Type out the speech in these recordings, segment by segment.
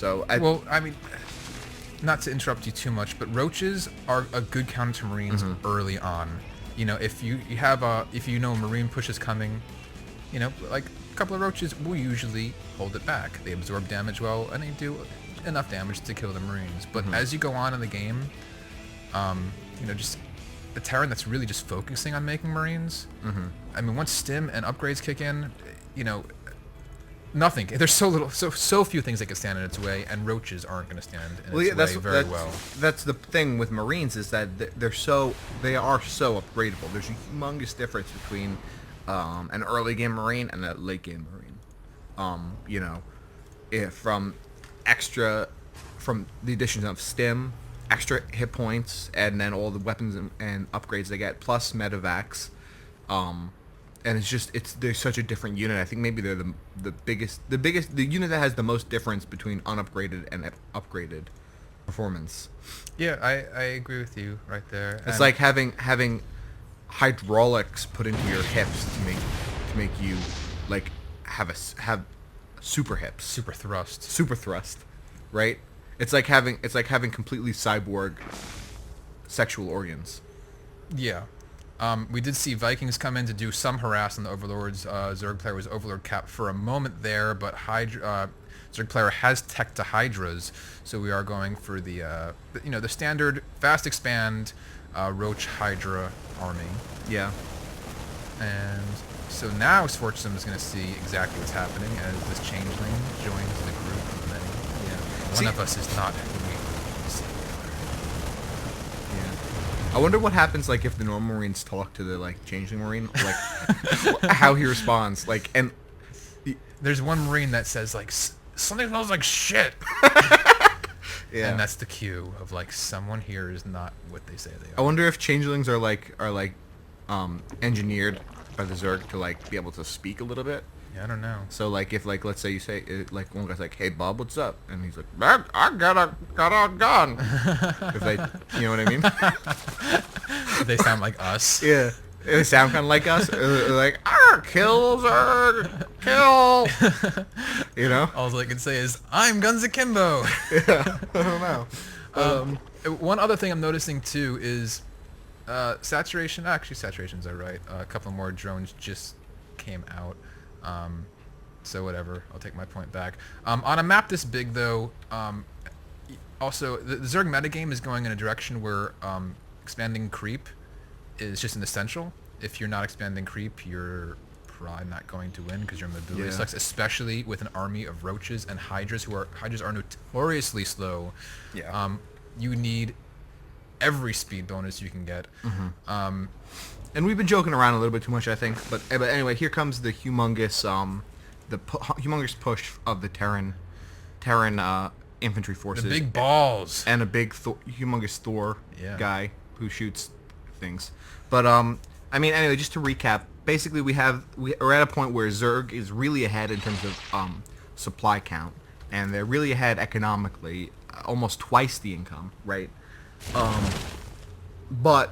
So well, I mean, not to interrupt you too much, but roaches are a good counter to marines early on. You know, if you have if you know a marine push is coming, you know, like a couple of roaches will usually hold it back. They absorb damage well, and they do enough damage to kill the marines. But as you go on in the game, you know, just a Terran that's really just focusing on making marines. I mean, once stim and upgrades kick in, you know, nothing. There's so few things that can stand in its way, and roaches aren't going to stand in its way very well. That's the thing with marines, is that they are so upgradable. There's a humongous difference between an early game marine and a late game marine. You know, from the addition of stim, extra hit points, and then all the weapons and upgrades they get, plus medevacs. And they're such a different unit. I think maybe they're the unit that has the most difference between unupgraded and upgraded performance. Yeah, I agree with you right there. It's like having hydraulics put into your hips to make you like have super hips, super thrust, right? It's like having completely cyborg sexual organs. Yeah. We did see Vikings come in to do some harass on the Overlords. Zerg player was Overlord capped for a moment there, but Zerg player has tech to Hydras, so we are going for the standard fast expand Roach Hydra army. Yeah. And so now Sforchsum is going to see exactly what's happening as this changeling joins the group of many. One of us is not who we see. I wonder what happens like if the normal marines talk to the like changeling marine, like how he responds. Like, and there's one marine that says like something smells like shit. Yeah. And that's the cue of like someone here is not what they say they are. I wonder if changelings are engineered by the Zerg to like be able to speak a little bit. Yeah, I don't know. So like if like let's say you say like one guy's like, "Hey Bob, what's up?" and he's like, "I got a gun." If they, you know what I mean? They sound like us. Yeah, they sound kind of like us. They're like, kill Zerg, kill. You know? All I can say is, "I'm Guns Akimbo." Yeah, I don't know. One other thing I'm noticing too is saturation. Actually, saturations are right. A couple more drones just came out. So whatever, I'll take my point back. On a map this big though, also the Zerg metagame is going in a direction where expanding creep is just an essential. If you're not expanding creep, you're probably not going to win because your mobility sucks, especially with an army of roaches and hydras hydras are notoriously slow. Yeah. You need every speed bonus you can get. And we've been joking around a little bit too much, I think. But anyway, here comes the humongous, humongous push of the Terran infantry forces. The big balls. And a big, humongous Thor guy who shoots things. But I mean, anyway, just to recap, basically we're at a point where Zerg is really ahead in terms of supply count, and they're really ahead economically, almost twice the income, right? But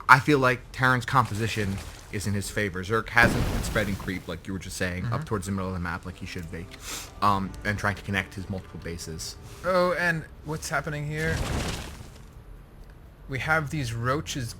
I feel like Terran's composition is in his favor. Zerg hasn't been spreading creep, like you were just saying, up towards the middle of the map like he should be, and trying to connect his multiple bases. Oh, and what's happening here? We have these roaches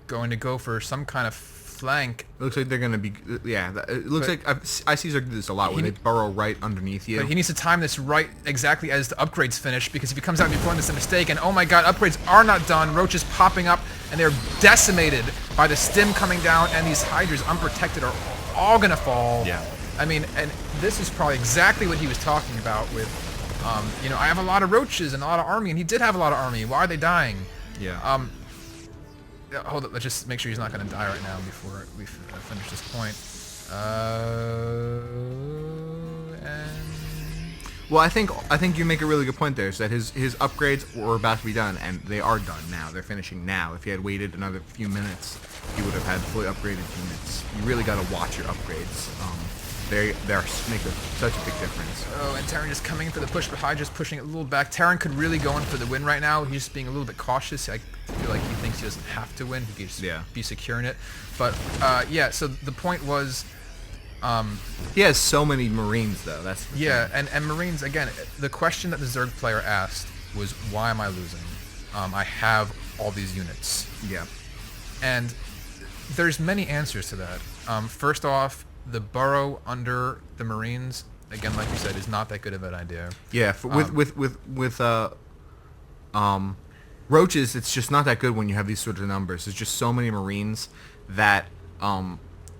going to go for some kind of flank. It looks like they're going to be, it looks like I see Zerg do this a lot, where they burrow right underneath you. But he needs to time this right exactly as the upgrades finish, because if he comes out before, this is a mistake, and oh my god, upgrades are not done, roaches popping up, and they're decimated by the stim coming down, and these hydras unprotected are all going to fall. Yeah. I mean, and this is probably exactly what he was talking about with, you know, I have a lot of roaches and a lot of army, and he did have a lot of army. Why are they dying? Yeah. Hold up, let's just make sure he's not going to die right now before we finish this point. Well, I think you make a really good point there, is that his upgrades were about to be done, and they are done now. They're finishing now. If he had waited another few minutes, he would have had fully upgraded units. You really got to watch your upgrades. They make such a big difference. Oh, and Terran just coming in for the push, but Hydra's pushing it a little back. Terran could really go in for the win right now. He's just being a little bit cautious. I feel like he thinks he doesn't have to win. He can just be secure in it. But, yeah, so the point was, He has so many Marines, though. That's the Yeah, thing. and Marines, again, the question that the Zerg player asked was, why am I losing? I have all these units. Yeah. And there's many answers to that. First off, the burrow under the Marines, again, like you said, is not that good of an idea. Yeah, with roaches, it's just not that good when you have these sort of numbers. There's just so many Marines that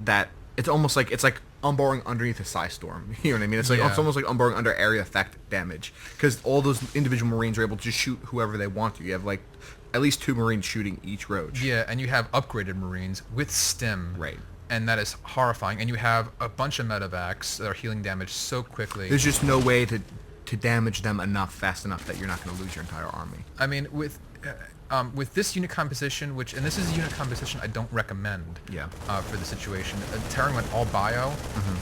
that it's almost like it's like unburrowing underneath a psi storm. You know what I mean? It's like Yeah. it's almost like unburrowing under area effect damage because all those individual Marines are able to just shoot whoever they want to. You have like at least 2 Marines shooting each roach. Yeah, and you have upgraded Marines with stim. Right. And that is horrifying. And you have a bunch of medevacs that are healing damage so quickly. There's just no way to damage them fast enough that you're not going to lose your entire army. I mean, with this unit composition, and this is a unit composition I don't recommend. Yeah. For the situation, Terran went all bio.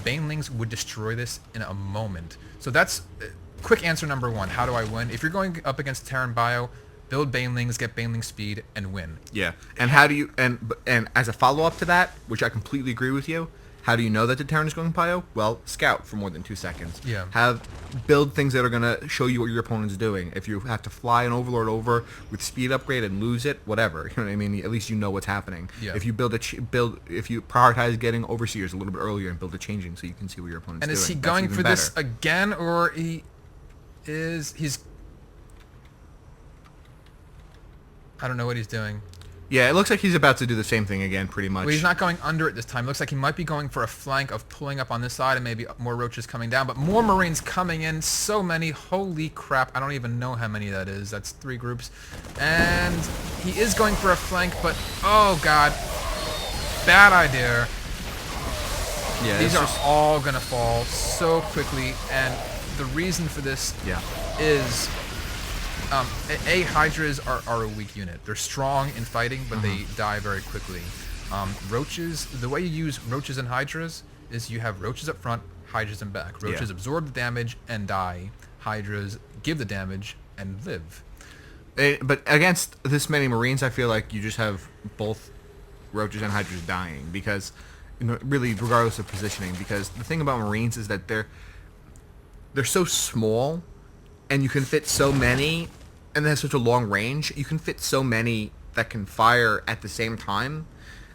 Banelings would destroy this in a moment. So that's quick answer number 1. How do I win? If you're going up against Terran bio, build Banelings, get Baneling speed, and win. Yeah. And how do you and as a follow up to that, which I completely agree with you, how do you know that the Terran is going bio? Well, scout for more than 2 seconds. Yeah. Build things that are going to show you what your opponent's doing. If you have to fly an overlord over with speed upgrade and lose it, whatever. You know what I mean? At least you know what's happening. Yeah. If you if you prioritize getting overseers a little bit earlier and build a changing so you can see what your opponent's doing. And is he that's going even for better. this again, or he's I don't know what he's doing. Yeah, it looks like he's about to do the same thing again, pretty much. Well, he's not going under it this time. It looks like he might be going for a flank of pulling up on this side and maybe more roaches coming down. But more Marines coming in. So many. Holy crap. I don't even know how many that is. That's 3 groups. And he is going for a flank, but oh god. Bad idea. Yeah, These are all going to fall so quickly. And the reason for this is... Hydras are a weak unit. They're strong in fighting, but they die very quickly. Roaches, the way you use roaches and hydras is you have roaches up front, hydras in back. Roaches absorb the damage and die. Hydras give the damage and live. But against this many Marines, I feel like you just have both roaches and hydras dying because, really, regardless of positioning. Because the thing about Marines is that they're so small, and you can fit so many. And they have such a long range, you can fit so many that can fire at the same time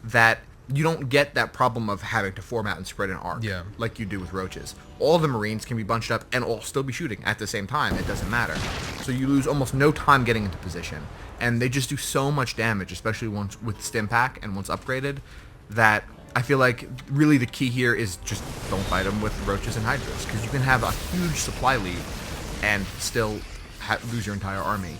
that you don't get that problem of having to form out and spread an arc like you do with roaches. All the Marines can be bunched up and all still be shooting at the same time. It doesn't matter. So you lose almost no time getting into position. And they just do so much damage, especially once with Stim Pack and once upgraded, that I feel like really the key here is just don't fight them with roaches and hydras, because you can have a huge supply lead and still lose your entire army.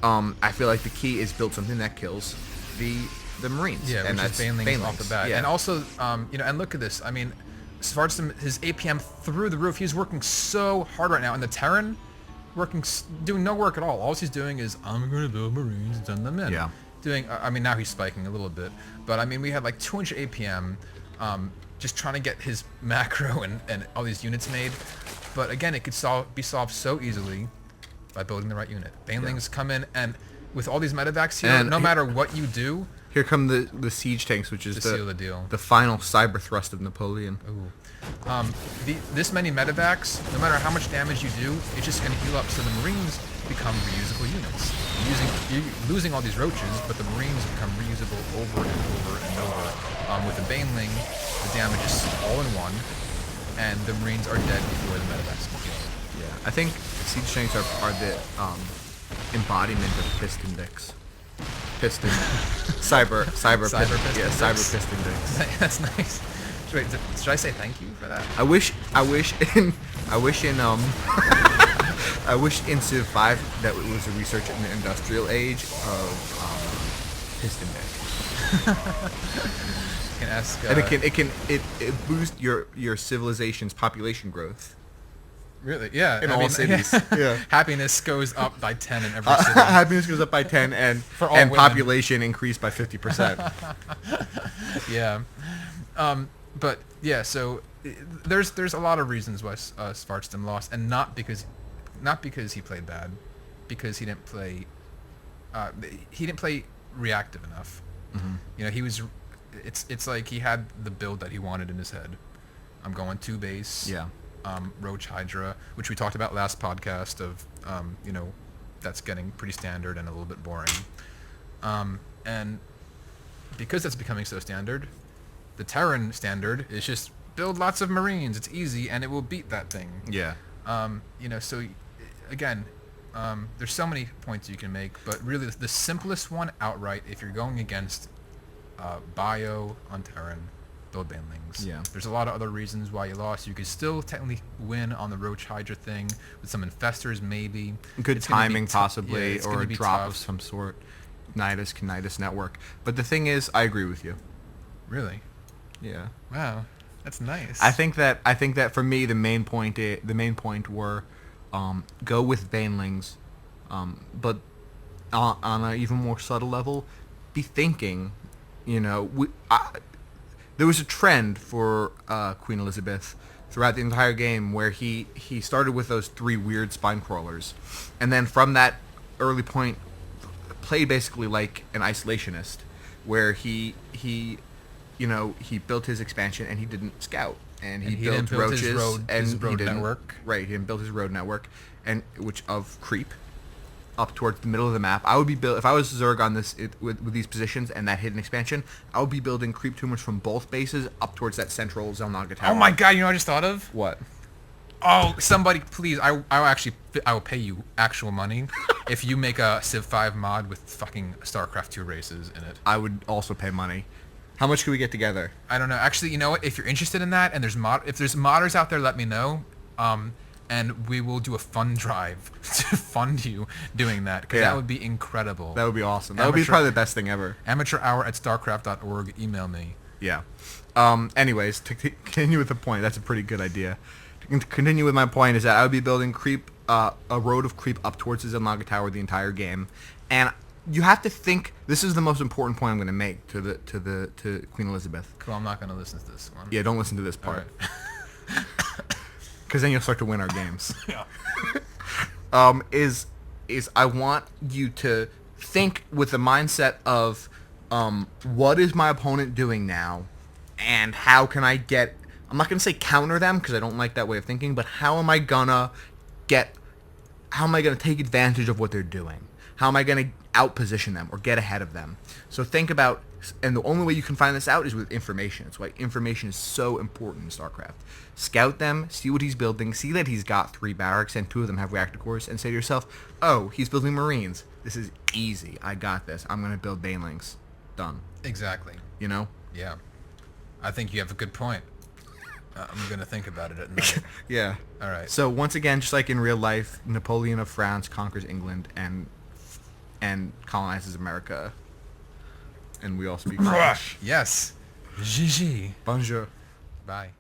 I feel like the key is build something that kills the Marines. Yeah, and which that's is Banelings off the bat. Yeah. And also, and look at this. I mean, Svartstam, his APM through the roof. He's working so hard right now. And the Terran, doing no work at all. All he's doing is, I'm going to build Marines and send them in. Yeah. I mean, now he's spiking a little bit. But, I mean, we had like 200 APM just trying to get his macro and all these units made. But, again, it could be solved so easily by building the right unit. Banelings come in, and with all these medevacs here, no matter what you do... Here come the siege tanks, which is to seal the deal. The final cyber thrust of Napoleon. Ooh. This many medevacs, no matter how much damage you do, it's just going to heal up, so the Marines become reusable units. You're losing all these roaches, but the Marines become reusable over and over and over. With the Baneling, the damage is all in one, and the Marines are dead before the medevacs can heal. Yeah, I think siege tanks are the embodiment of piston dicks. Piston, cyber piston. Yeah, cyber piston dicks. That's nice. Wait, should I say thank you for that? I wish in Civ 5 that it was a research in the industrial age of piston dick. You can ask. And it boost your civilization's population growth. Really? Yeah. In all cities. Yeah. Happiness goes up by 10 in every city. Happiness goes up by 10 and population increased by 50%. Yeah. But yeah, so there's a lot of reasons why Svartstam lost, and not because he played bad, because he didn't play reactive enough. Mm-hmm. You know, it's like he had the build that he wanted in his head, I'm going 2 base. Yeah. Roach Hydra, which we talked about last podcast of, that's getting pretty standard and a little bit boring. And because that's becoming so standard, the Terran standard is just build lots of Marines. It's easy, and it will beat that thing. Yeah. So again, there's so many points you can make, but really the simplest one outright, if you're going against Bio on Terran, build Banelings. Yeah. There's a lot of other reasons why you lost. You could still technically win on the Roach Hydra thing with some Infestors, maybe. Good timing, possibly, it's or gonna a be drop tough. of some sort. Nidus network. But the thing is, I agree with you. Really? Yeah. Wow, that's nice. I think that for me the main point were go with Banelings, but on an even more subtle level, be thinking, there was a trend for Queen Elizabeth throughout the entire game where he started with those 3 weird spine crawlers, and then from that early point played basically like an isolationist, where he built his expansion and he didn't scout, and he built roaches his road he didn't, network. Right, he didn't build his road network, and which of creep up towards the middle of the map. I would be if I was Zerg on this with these positions and that hidden expansion, I would be building creep tumors from both bases up towards that central Zelnaga tower. Oh my god, you know what I just thought of? What? Oh, somebody, please! I will pay you actual money if you make a Civ 5 mod with fucking Starcraft 2 races in it. I would also pay money. How much could we get together? I don't know. Actually, you know what? If you're interested in that, and if there's modders out there, let me know. And we will do a fund drive to fund you doing that, because that would be incredible. That would be awesome. That would be probably the best thing ever. amateurhour@starcraft.org. Email me. Yeah. Anyways, to continue with the point, that's a pretty good idea. To continue with my point is that I would be building creep, a road of creep up towards the Zelnaga Tower the entire game, and you have to think. This is the most important point I'm going to make to Queen Elizabeth. Cool. I'm not going to listen to this one. Yeah, don't listen to this part. All right. Because then you'll start to win our games. Yeah. Is I want you to think with the mindset of what is my opponent doing now, and how can I get... I'm not going to say counter them, because I don't like that way of thinking, but how am I going to take advantage of what they're doing? How am I going to outposition them or get ahead of them? So think about... And the only way you can find this out is with information. That's why information is so important in StarCraft. Scout them, see what he's building, see that he's got 3 barracks and 2 of them have reactor cores, and say to yourself, oh, he's building Marines. This is easy. I got this. I'm going to build Banelings. Done. Exactly. You know? Yeah. I think you have a good point. I'm going to think about it at night. Yeah. All right. So once again, just like in real life, Napoleon of France conquers England and colonizes America. And we all speak French. Yes. Gigi. Bonjour. Bye.